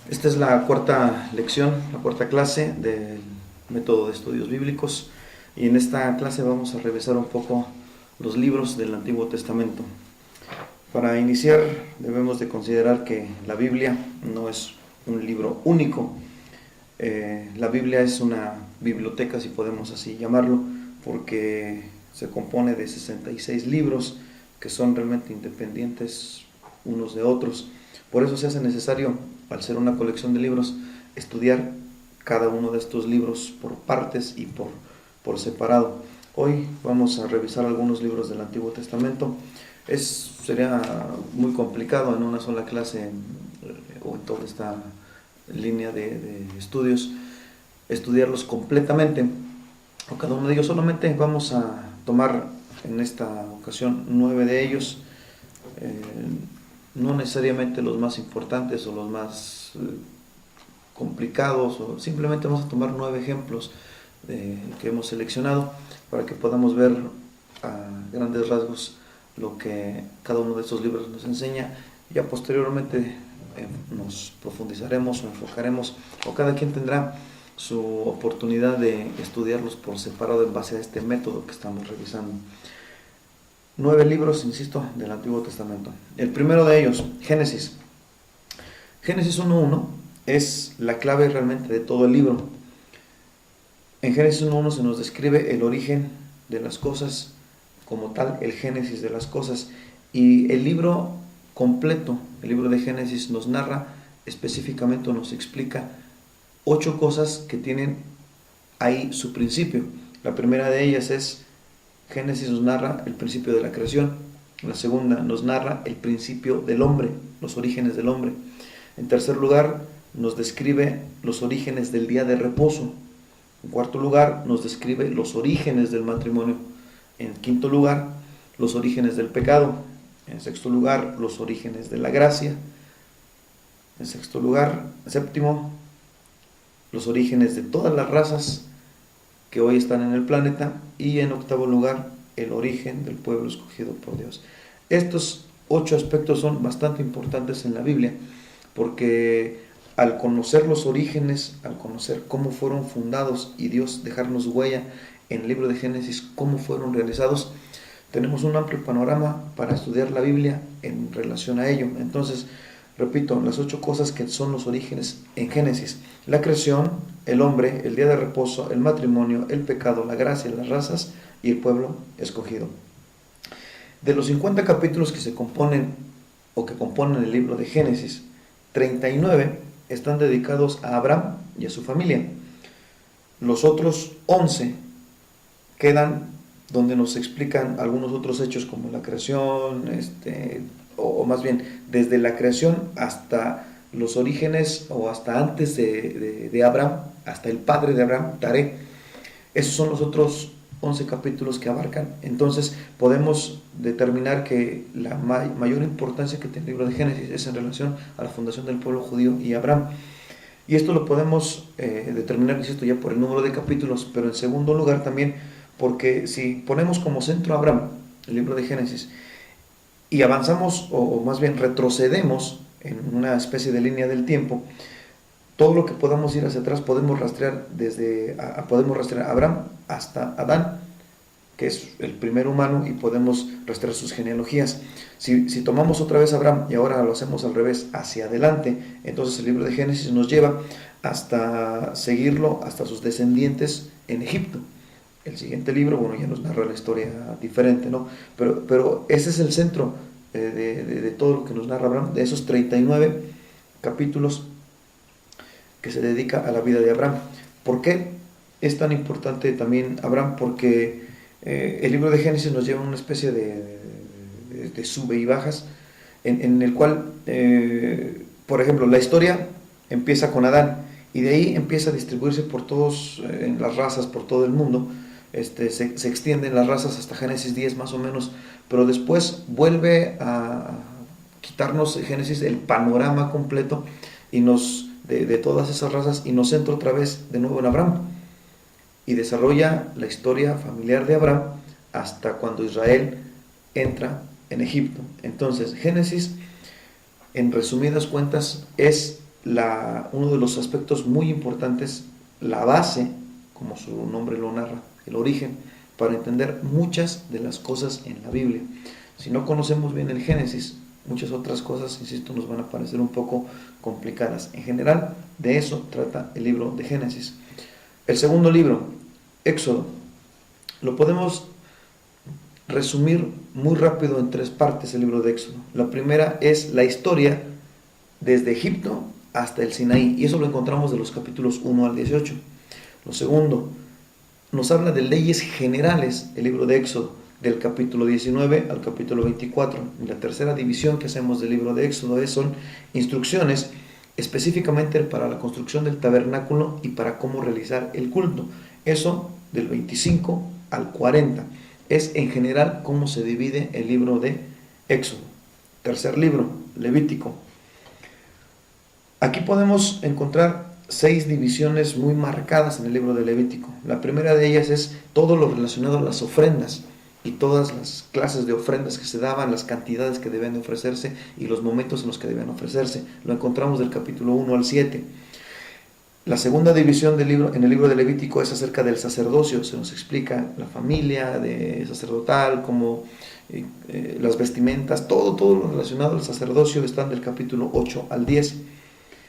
Esta es la cuarta lección, la cuarta clase del método de estudios bíblicos, y en esta clase vamos a revisar un poco los libros del Antiguo Testamento. Para iniciar debemos de considerar que la Biblia no es un libro único. La Biblia es una biblioteca, si podemos así llamarlo, porque se compone de 66 libros que son realmente independientes unos de otros. Por eso se hace necesario, al ser una colección de libros, estudiar cada uno de estos libros por partes y por separado. Hoy vamos a revisar algunos libros del Antiguo Testamento. Sería muy complicado en una sola clase o en toda esta línea de estudios estudiarlos completamente o cada uno de ellos. Solamente vamos a tomar en esta ocasión 9 de ellos, no necesariamente los más importantes o los más complicados, o simplemente vamos a tomar 9 ejemplos que hemos seleccionado para que podamos ver a grandes rasgos lo que cada uno de estos libros nos enseña. Ya posteriormente nos profundizaremos o enfocaremos, o cada quien tendrá su oportunidad de estudiarlos por separado en base a este método que estamos revisando. 9 libros, insisto, del Antiguo Testamento. El primero de ellos, Génesis. Génesis 1.1 es la clave realmente de todo el libro. En Génesis 1.1 se nos describe el origen de las cosas como tal, el génesis de las cosas, y el libro completo, el libro de Génesis, nos narra específicamente, nos explica 8 cosas que tienen ahí su principio. La primera de ellas es, Génesis nos narra el principio de la creación. La segunda nos narra el principio del hombre, los orígenes del hombre. En tercer lugar, nos describe los orígenes del día de reposo. En cuarto lugar, nos describe los orígenes del matrimonio. En quinto lugar, los orígenes del pecado. En sexto lugar, los orígenes de la gracia. En séptimo, los orígenes de todas las razas que hoy están en el planeta. Y en octavo lugar, el origen del pueblo escogido por Dios. Estos 8 aspectos son bastante importantes en la Biblia, porque al conocer los orígenes, al conocer cómo fueron fundados y Dios dejarnos huella en el libro de Génesis, cómo fueron realizados, tenemos un amplio panorama para estudiar la Biblia en relación a ello. Entonces, repito, las 8 cosas que son los orígenes en Génesis: la creación, el hombre, el día de reposo, el matrimonio, el pecado, la gracia, las razas y el pueblo escogido. De los 50 capítulos que se componen o que componen el libro de Génesis, 39 están dedicados a Abraham y a su familia. Los otros 11 quedan donde nos explican algunos otros hechos como la creación, o más bien desde la creación hasta los orígenes o hasta antes de Abraham, hasta el padre de Abraham, Taré. Esos son los otros 11 capítulos que abarcan. Entonces podemos determinar que la mayor importancia que tiene el libro de Génesis es en relación a la fundación del pueblo judío y Abraham. Y esto lo podemos determinar, insisto, ya por el número de capítulos, pero en segundo lugar también porque si ponemos como centro a Abraham, el libro de Génesis, y avanzamos, o más bien retrocedemos en una especie de línea del tiempo, todo lo que podamos ir hacia atrás podemos rastrear podemos rastrear a Abraham hasta Adán, que es el primer humano, y podemos rastrear sus genealogías. Si tomamos otra vez a Abraham y ahora lo hacemos al revés, hacia adelante, entonces el libro de Génesis nos lleva hasta seguirlo, hasta sus descendientes en Egipto. El siguiente libro, bueno, ya nos narra la historia diferente, ¿no? Pero ese es el centro de todo lo que nos narra Abraham, de esos 39 capítulos que se dedica a la vida de Abraham. ¿Por qué es tan importante también Abraham? Porque el libro de Génesis nos lleva a una especie de sube y bajas, en el cual, por ejemplo, la historia empieza con Adán, y de ahí empieza a distribuirse por todas las razas, por todo el mundo. Se extienden las razas hasta Génesis 10 más o menos, pero después vuelve a quitarnos Génesis el panorama completo y de todas esas razas, y nos centra otra vez de nuevo en Abraham, y desarrolla la historia familiar de Abraham hasta cuando Israel entra en Egipto. Entonces, Génesis, en resumidas cuentas, es uno de los aspectos muy importantes, la base, como su nombre lo narra, el origen, para entender muchas de las cosas en la Biblia. Si no conocemos bien el Génesis, muchas otras cosas, insisto, nos van a parecer un poco complicadas. En general, de eso trata el libro de Génesis. El segundo libro, Éxodo, lo podemos resumir muy rápido en 3 partes, el libro de Éxodo. La primera es la historia desde Egipto hasta el Sinaí, y eso lo encontramos de los capítulos 1 al 18. Lo segundo, nos habla de leyes generales, el libro de Éxodo, del capítulo 19 al capítulo 24. Y la tercera división que hacemos del libro de Éxodo son instrucciones específicamente para la construcción del tabernáculo y para cómo realizar el culto. Eso del 25 al 40. Es en general cómo se divide el libro de Éxodo. Tercer libro, Levítico. Aquí podemos encontrar 6 divisiones muy marcadas en el libro de Levítico. La primera de ellas es todo lo relacionado a las ofrendas y todas las clases de ofrendas que se daban, las cantidades que debían de ofrecerse y los momentos en los que debían ofrecerse. Lo encontramos del capítulo 1 al 7. La segunda división del libro, en el libro de Levítico, es acerca del sacerdocio. Se nos explica la familia de sacerdotal, como las vestimentas, todo lo relacionado al sacerdocio están del capítulo 8 al 10.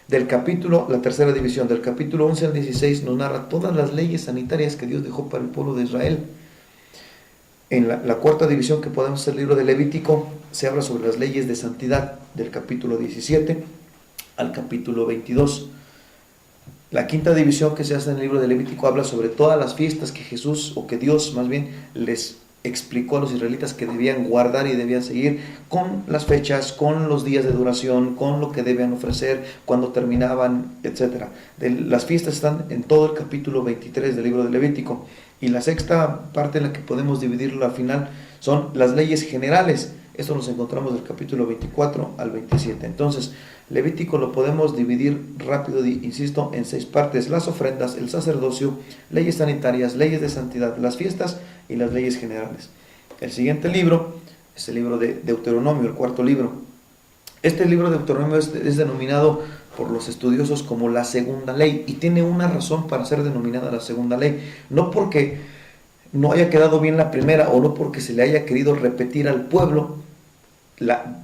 La tercera división, del capítulo 11 al 16, nos narra todas las leyes sanitarias que Dios dejó para el pueblo de Israel. En la cuarta división que podemos hacer el libro de Levítico, se habla sobre las leyes de santidad, del capítulo 17 al capítulo 22. La quinta división que se hace en el libro de Levítico habla sobre todas las fiestas que Jesús, o que Dios más bien, les explicó a los israelitas que debían guardar y debían seguir, con las fechas, con los días de duración, con lo que debían ofrecer, cuando terminaban, etc. Las fiestas están en todo el capítulo 23 del libro de Levítico. Y la sexta parte en la que podemos dividirlo al final son las leyes generales. Esto nos encontramos del capítulo 24 al 27. Entonces, Levítico lo podemos dividir rápido, insisto, en 6 partes: las ofrendas, el sacerdocio, leyes sanitarias, leyes de santidad, las fiestas y las leyes generales. El siguiente libro es el libro de Deuteronomio, el cuarto libro. Este libro de Deuteronomio es denominado por los estudiosos como la segunda ley, y tiene una razón para ser denominada la segunda ley. No porque no haya quedado bien la primera, o no porque se le haya querido repetir al pueblo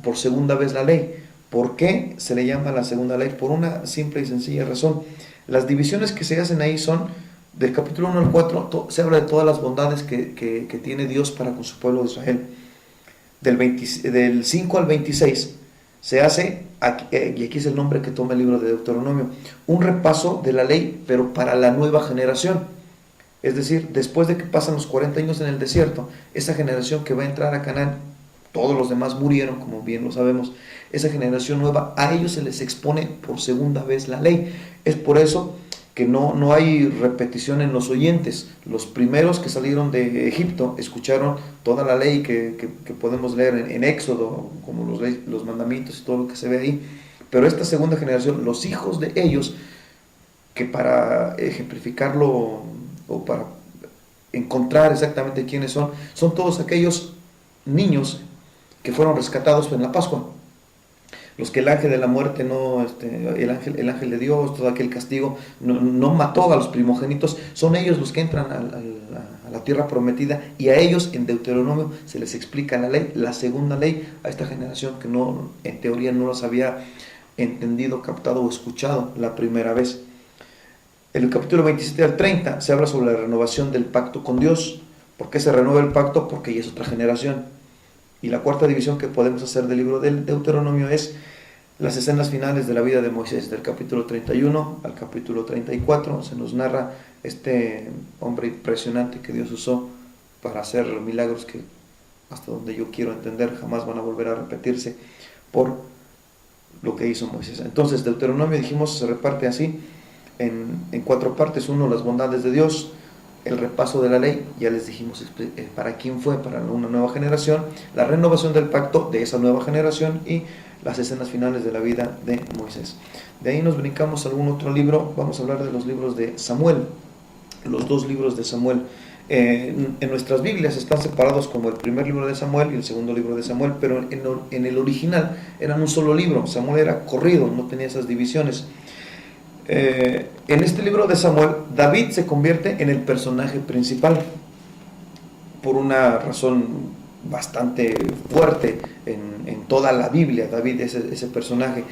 por segunda vez la ley. ¿Por qué se le llama la segunda ley? Por una simple y sencilla razón. Las divisiones que se hacen ahí son, del capítulo 1 al 4, se habla de todas las bondades que tiene Dios para con su pueblo de Israel. Del 5 al 26 se hace, y aquí es el nombre que toma el libro de Deuteronomio, un repaso de la ley, pero para la nueva generación. Es decir, después de que pasan los 40 años en el desierto, esa generación que va a entrar a Canaán, todos los demás murieron, como bien lo sabemos. Esa generación nueva, a ellos se les expone por segunda vez la ley. Es por eso que no hay repetición en los oyentes. Los primeros que salieron de Egipto escucharon toda la ley que podemos leer en Éxodo, como los mandamientos y todo lo que se ve ahí. Pero esta segunda generación, los hijos de ellos, que para ejemplificarlo o para encontrar exactamente quiénes son todos aquellos niños que fueron rescatados en la Pascua. Los que el ángel de la muerte el ángel de Dios, todo aquel castigo, no mató a los primogénitos, son ellos los que entran a la tierra prometida, y a ellos en Deuteronomio se les explica la ley, la segunda ley, a esta generación que en teoría no los había entendido, captado o escuchado la primera vez. En el capítulo 27 al 30 se habla sobre la renovación del pacto con Dios. ¿Por qué se renueva el pacto? Porque ya es otra generación. Y la cuarta división que podemos hacer del libro del Deuteronomio es las escenas finales de la vida de Moisés. Del capítulo 31 al capítulo 34 se nos narra este hombre impresionante que Dios usó para hacer milagros que, hasta donde yo quiero entender, jamás van a volver a repetirse por lo que hizo Moisés. Entonces, Deuteronomio, dijimos, se reparte así en 4 partes. 1, las bondades de Dios; el repaso de la ley, ya les dijimos para quién fue, para una nueva generación; la renovación del pacto de esa nueva generación; y las escenas finales de la vida de Moisés. De ahí nos brincamos a algún otro libro. Vamos a hablar de los libros de Samuel, los 2 libros de Samuel. En nuestras Biblias están separados como el primer libro de Samuel y el segundo libro de Samuel, pero en el original eran un solo libro. Samuel era corrido, no tenía esas divisiones. En este libro de Samuel, David se convierte en el personaje principal por una razón bastante fuerte en toda la Biblia. David es ese personaje.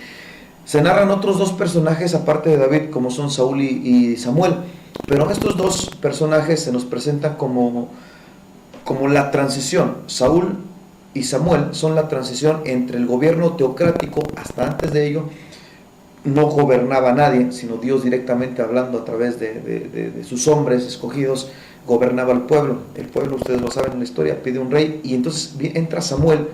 Se narran otros dos personajes aparte de David, como son Saúl y Samuel, pero estos dos personajes se nos presentan como la transición. Saúl y Samuel son la transición entre el gobierno teocrático. Hasta antes de ello no gobernaba nadie, sino Dios directamente, hablando a través de sus hombres escogidos, gobernaba el pueblo. El pueblo, ustedes lo saben en la historia, pide un rey, y entonces entra Samuel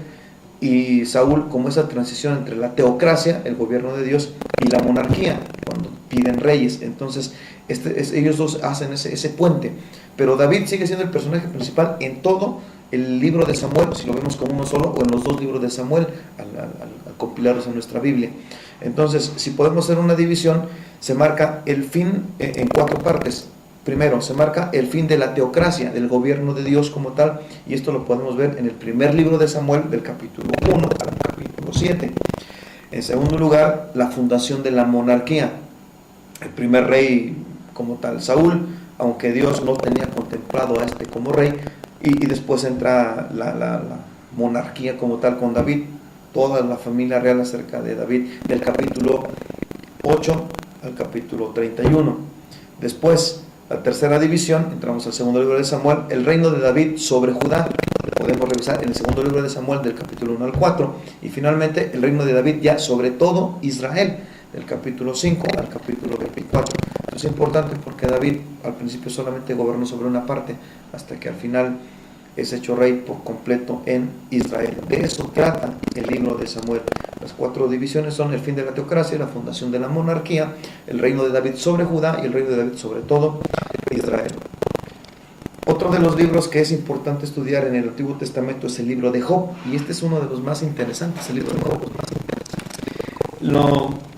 y Saúl como esa transición entre la teocracia, el gobierno de Dios, y la monarquía, cuando piden reyes. Entonces ellos dos hacen ese puente, pero David sigue siendo el personaje principal en todo el libro de Samuel, si lo vemos como uno solo, o en los dos libros de Samuel, al compilarlos en nuestra Biblia. Entonces, si podemos hacer una división, se marca el fin en cuatro partes. Primero, se marca el fin de la teocracia, del gobierno de Dios como tal, y esto lo podemos ver en el primer libro de Samuel, del capítulo 1 al capítulo 7. En segundo lugar, la fundación de la monarquía. El primer rey como tal, Saúl, aunque Dios no tenía contemplado a este como rey, y después entra la monarquía como tal con David, toda la familia real acerca de David, del capítulo 8 al capítulo 31. Después, la tercera división, entramos al segundo libro de Samuel, el reino de David sobre Judá. Podemos revisar en el segundo libro de Samuel, del capítulo 1 al 4. Y finalmente, el reino de David ya sobre todo Israel, del capítulo 5 al capítulo 24. Esto es importante porque David al principio solamente gobernó sobre una parte, hasta que al final es hecho rey por completo en Israel. De eso trata el libro de Samuel. Las cuatro divisiones son el fin de la teocracia, la fundación de la monarquía, el reino de David sobre Judá y el reino de David sobre todo Israel. Otro de los libros que es importante estudiar en el Antiguo Testamento es el libro de Job, y este es uno de los más interesantes, el libro de Job.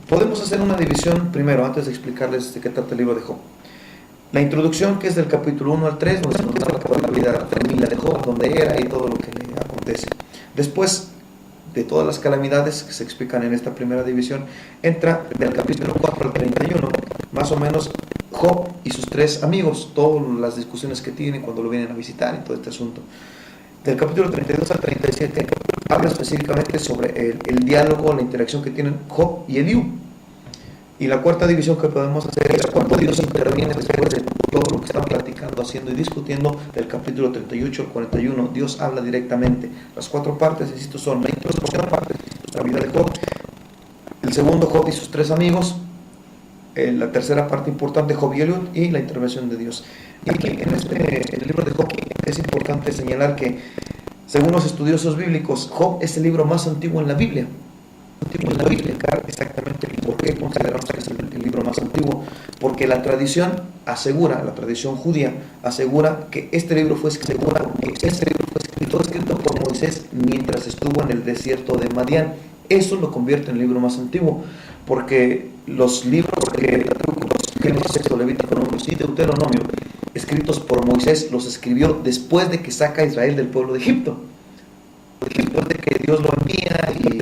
Podemos hacer una división primero, antes de explicarles de qué trata el libro de Job. La introducción, que es del capítulo 1 al 3, donde se nos narra toda la vida de la familia de Job, donde era y todo lo que le acontece. Después de todas las calamidades que se explican en esta primera división, entra del capítulo 4 al 31, más o menos, Job y sus tres amigos, todas las discusiones que tienen cuando lo vienen a visitar y todo este asunto. Del capítulo 32 al 37 habla específicamente sobre el diálogo, la interacción que tienen Job y Eliú. Y la cuarta división que podemos hacer es cuando Dios interviene después de todo lo que están platicando, haciendo y discutiendo. Del capítulo 38 al 41, Dios habla directamente. Las cuatro partes, insisto, son la introducción, la vida de Job, el segundo, Job y sus tres amigos, la tercera parte importante, Job y Eliú, y la intervención de Dios. Y aquí en el libro de Job es importante señalar que, según los estudiosos bíblicos, Job es el libro más antiguo en la Biblia. Exactamente por qué consideramos que es el libro más antiguo, porque la tradición asegura, la tradición judía asegura que este libro fue escrito por Moisés mientras estuvo en el desierto de Madián. Eso lo convierte en el libro más antiguo, porque los libros que Éxodo, Levítico, Números y Deuteronomio, escritos por Moisés, los escribió después de que saca a Israel del pueblo de Egipto. Después de que Dios lo envía y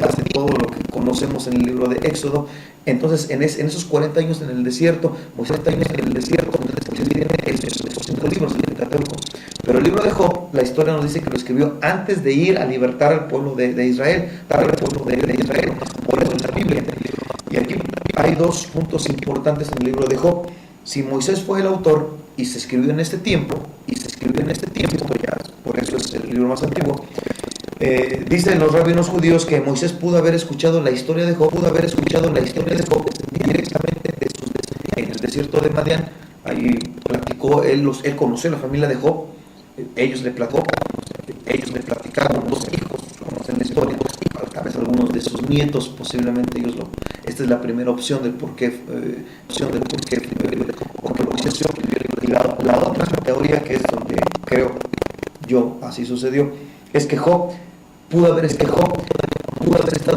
hace todo lo que conocemos en el libro de Éxodo. Entonces, en esos 40 años en el desierto, Moisés está en el desierto, Moisés tiene esos 5 libros del Pentateuco. Pero el libro de Job, la historia nos dice que lo escribió antes de ir a libertar al pueblo de Israel, por eso en la Biblia. Y aquí hay dos puntos importantes en el libro de Job. Si Moisés fue el autor y se escribió en este tiempo, ya por eso es el libro más antiguo. Dicen los rabinos judíos que Moisés pudo haber escuchado la historia de Job, directamente en el desierto de Madián. Ahí platicó, él conoció a la familia de Job, ellos le platicaron, los hijos conocen la historia, tal vez algunos de sus nietos posiblemente esta es la primera opción del por qué, porque Moisés escribió el libro. La otra teoría, que es donde creo yo así sucedió, es que Job pudo haber estado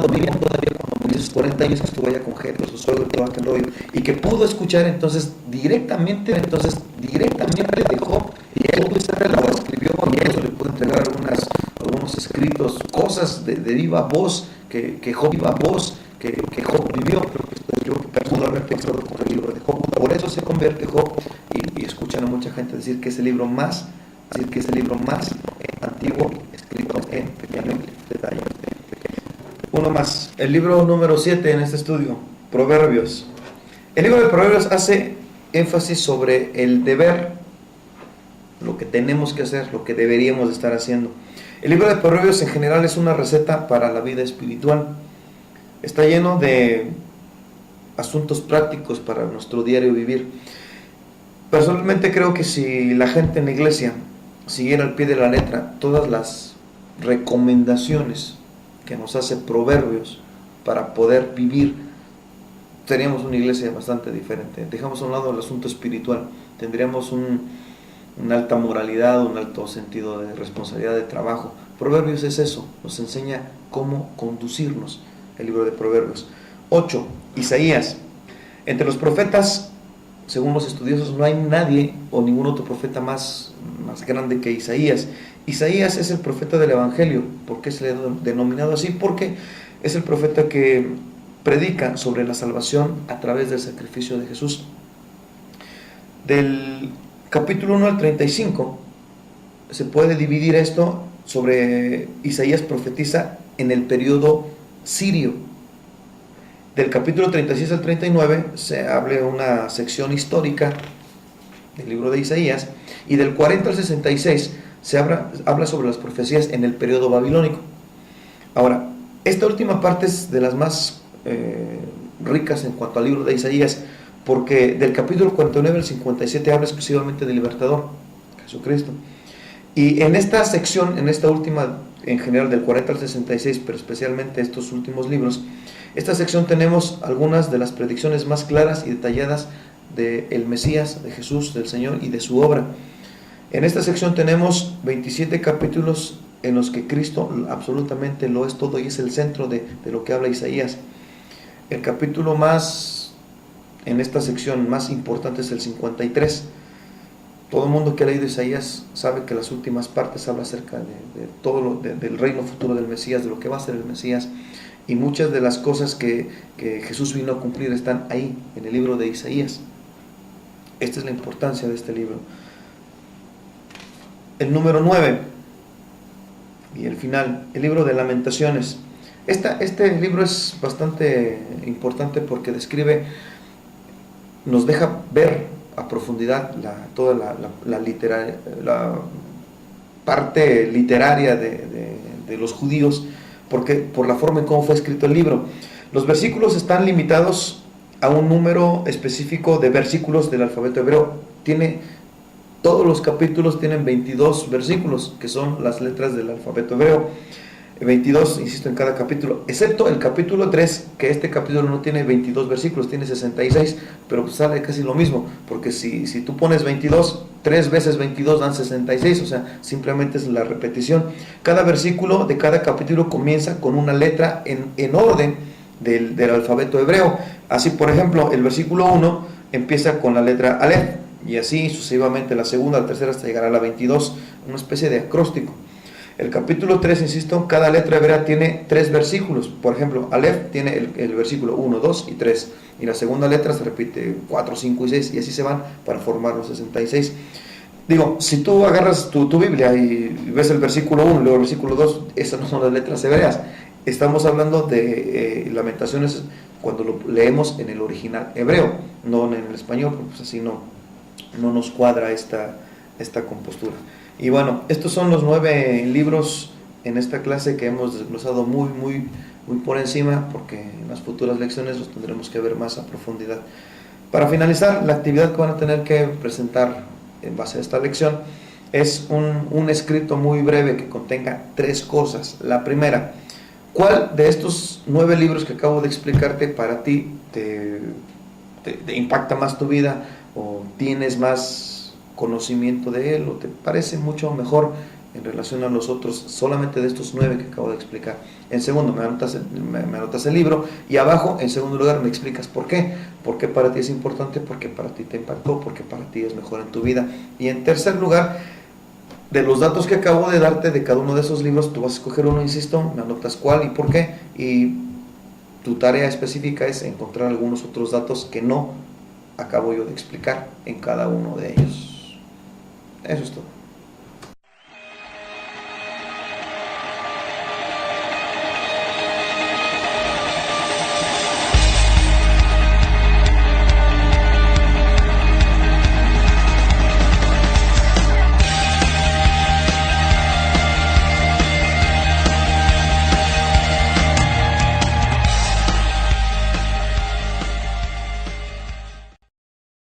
viviendo todavía con esos 40 años que estuvo allá con Jetro, su suegro y todo aquel rollo, y que pudo escuchar entonces directamente de Job y de viva voz que Job vivió. Yo pude haber pensado con el libro de Job. Por eso se convierte Job, y escuchan a mucha gente decir que es el libro más antiguo escrito en pequeño detalle. Uno más, el libro número 7 en este estudio, Proverbios. El libro de Proverbios hace énfasis sobre el deber, lo que tenemos que hacer, lo que deberíamos estar haciendo. El libro de Proverbios en general es una receta para la vida espiritual. Está lleno de asuntos prácticos para nuestro diario vivir. Personalmente creo que si la gente en la iglesia siguiera al pie de la letra todas las recomendaciones que nos hace Proverbios para poder vivir, teníamos una iglesia bastante diferente. Dejamos a un lado el asunto espiritual, tendríamos una alta moralidad, un alto sentido de responsabilidad de trabajo. Proverbios es eso, nos enseña cómo conducirnos, el libro de Proverbios. 8. Isaías. Entre los profetas, según los estudiosos, no hay nadie o ningún otro profeta más grande que Isaías. Isaías es el profeta del Evangelio. ¿Por qué se le ha denominado así? Porque es el profeta que predica sobre la salvación a través del sacrificio de Jesús. Del capítulo 1 al 35 se puede dividir esto sobre Isaías profetiza en el periodo sirio. Del capítulo 36 al 39 se habla una sección histórica del libro de Isaías, y del 40 al 66 se habla sobre las profecías en el periodo babilónico. Ahora, esta última parte es de las más ricas en cuanto al libro de Isaías, porque del capítulo 49 al 57 habla exclusivamente del libertador, Jesucristo. Y en esta sección, en esta última, en general del 40 al 66, pero especialmente estos últimos libros, esta sección tenemos algunas de las predicciones más claras y detalladas del Mesías, de Jesús, del Señor y de su obra. En esta sección tenemos 27 capítulos en los que Cristo absolutamente lo es todo y es el centro de lo que habla Isaías. El capítulo más, en esta sección, más importante es el 53. Todo el mundo que ha leído Isaías sabe que las últimas partes habla acerca de todo del reino futuro del Mesías, de lo que va a ser el Mesías, y muchas de las cosas que Jesús vino a cumplir están ahí, en el libro de Isaías. Esta es la importancia de este libro. El número 9 y el final, el libro de Lamentaciones. Este libro es bastante importante porque nos deja ver a profundidad toda la parte literaria de los judíos, porque por la forma en cómo fue escrito el libro. Los versículos están limitados a un número específico de versículos del alfabeto hebreo. Todos los capítulos tienen 22 versículos, que son las letras del alfabeto hebreo. 22, insisto, en cada capítulo, excepto el capítulo 3, que este capítulo no tiene 22 versículos, tiene 66, pero pues sale casi lo mismo, porque si tú pones 22, 3 veces 22 dan 66, o sea, simplemente es la repetición. Cada versículo de cada capítulo comienza con una letra en orden del alfabeto hebreo. Así, por ejemplo, el versículo 1 empieza con la letra Aleph, y así sucesivamente la segunda, la tercera, hasta llegar a la 22, una especie de acróstico. El capítulo 3, insisto, cada letra hebrea tiene 3 versículos. Por ejemplo, Aleph tiene el versículo 1, 2 y 3. Y la segunda letra se repite 4, 5 y 6. Y así se van para formar los 66. Digo, si tú agarras tu Biblia y ves el versículo 1 y luego el versículo 2, esas no son las letras hebreas. Estamos hablando de Lamentaciones cuando lo leemos en el original hebreo, no en el español, porque pues así no nos cuadra esta compostura. Y bueno, estos son los 9 libros en esta clase que hemos desglosado muy por encima, porque en las futuras lecciones los tendremos que ver más a profundidad. Para finalizar, la actividad que van a tener que presentar en base a esta lección es un escrito muy breve que contenga 3 cosas. La primera, ¿cuál de estos 9 libros que acabo de explicarte para ti te impacta más tu vida, o tienes más conocimiento de él, o te parece mucho mejor en relación a los otros, solamente de estos 9 que acabo de explicar? En segundo, me anotas el libro, y abajo, en segundo lugar, me explicas por qué para ti es importante, por qué para ti te impactó, por qué para ti es mejor en tu vida. Y en tercer lugar, De los datos que acabo de darte de cada uno de esos libros, tú vas a escoger uno, insisto, me anotas cuál y por qué, y tu tarea específica es encontrar algunos otros datos que no acabo yo de explicar en cada uno de ellos. Eso es todo.